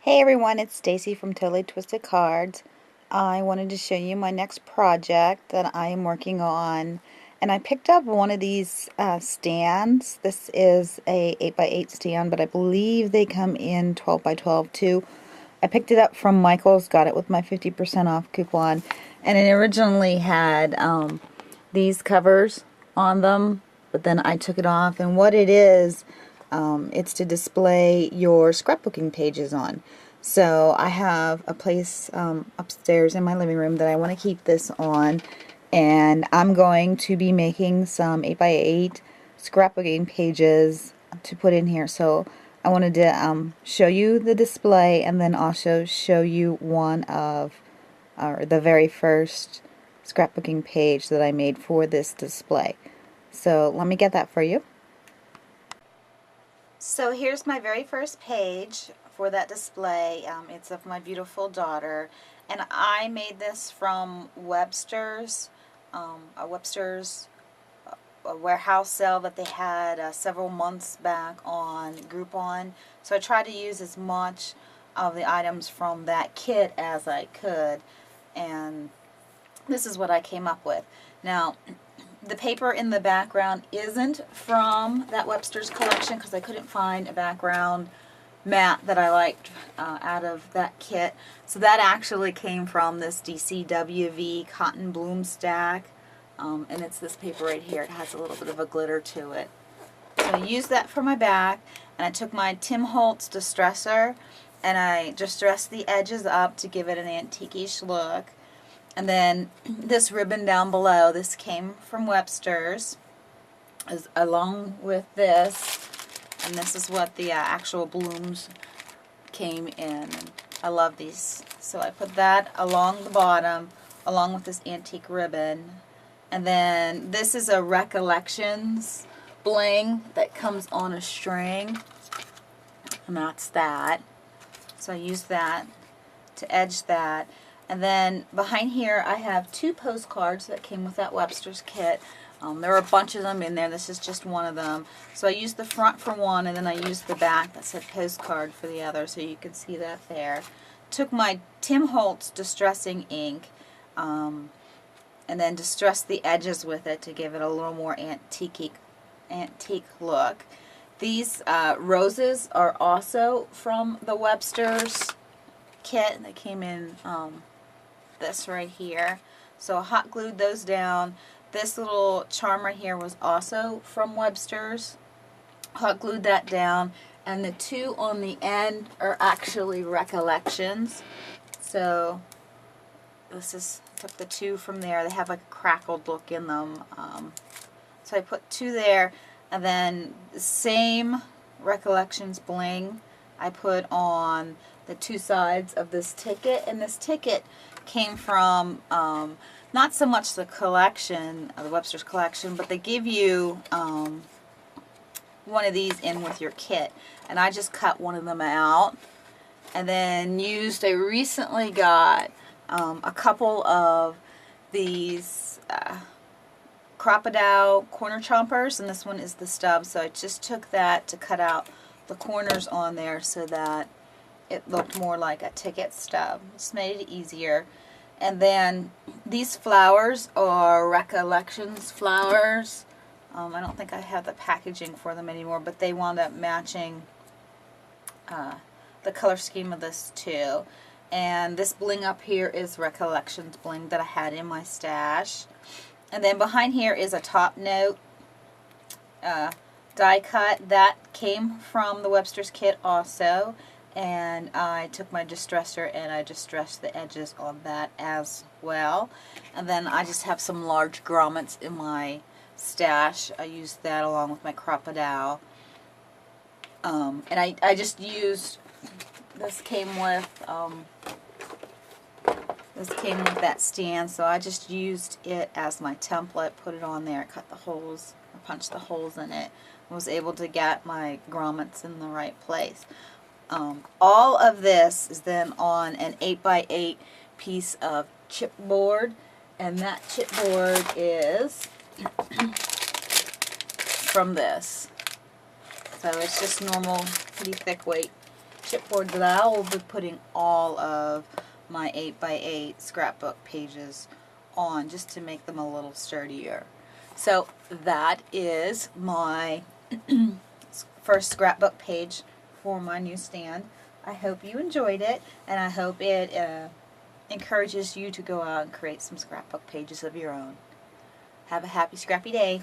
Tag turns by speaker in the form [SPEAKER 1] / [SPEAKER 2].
[SPEAKER 1] Hey everyone, it's Stacy from Totally Twisted Cards. I wanted to show you my next project that I am working on, and I picked up one of these stands. This is a 8x8 stand, but I believe they come in 12x12 too. I picked it up from Michael's, got it with my 50% off coupon, and it originally had these covers on them, but then I took it off, and what it is, it's to display your scrapbooking pages on. So I have a place upstairs in my living room that I want to keep this on, and I'm going to be making some 8x8 scrapbooking pages to put in here. So I wanted to show you the display and then also show you one of the very first scrapbooking page that I made for this display. So let me get that for you. So here's my very first page for that display. It's of my beautiful daughter, and I made this from Websters, a warehouse sale that they had several months back on Groupon. So I tried to use as much of the items from that kit as I could, and this is what I came up with. Now, the paper in the background isn't from that Websters collection because I couldn't find a background mat that I liked out of that kit. So that actually came from this DCWV Cotton Bloom Stack, and it's this paper right here. It has a little bit of a glitter to it. So I used that for my back, and I took my Tim Holtz distresser and I distressed the edges up to give it an antique-ish look. And then this ribbon down below, this came from Websters, along with this, and this is what the actual blooms came in. And I love these. So I put that along the bottom, along with this antique ribbon. And then this is a Recollections bling that comes on a string, and that's that. So I used that to edge that. And then behind here I have two postcards that came with that Webster's kit. There are a bunch of them in there. This is just one of them. So I used the front for one, and then I used the back that said postcard for the other, so you can see that there. Took my Tim Holtz distressing ink and then distressed the edges with it to give it a little more antique look. These roses are also from the Webster's kit. They came in this right here. So I hot glued those down. This little charm right here was also from Webster's. Hot glued that down, and the two on the end are actually Recollections. So this is, took the two from there. They have like a crackled look in them. So I put two there, and then the same Recollections bling I put on the two sides of this ticket, and this ticket came from not so much the collection, the Webster's collection, but they give you one of these in with your kit, and I just cut one of them out and then used, I recently got a couple of these Crocodile corner chompers, and this one is the stub, so I just took that to cut out the corners on there so that it looked more like a ticket stub. Just made it easier. And then these flowers are Recollections flowers. I don't think I have the packaging for them anymore, but they wound up matching the color scheme of this too. And this bling up here is Recollections bling that I had in my stash. And then behind here is a top note die cut that came from the Webster's kit also, and I took my distresser and I distressed the edges on that as well. And then I just have some large grommets in my stash. I used that along with my Crocodile, and I just used, this came with that stand, so I just used it as my template, put it on there, cut the holes, I punched the holes in it, and was able to get my grommets in the right place. All of this is then on an 8x8 piece of chipboard, and that chipboard is from this. So it's just normal, pretty thick weight chipboard that I will be putting all of my 8x8 scrapbook pages on, just to make them a little sturdier. So that is my first scrapbook page for my new stand. I hope you enjoyed it, and I hope it encourages you to go out and create some scrapbook pages of your own. Have a happy scrappy day.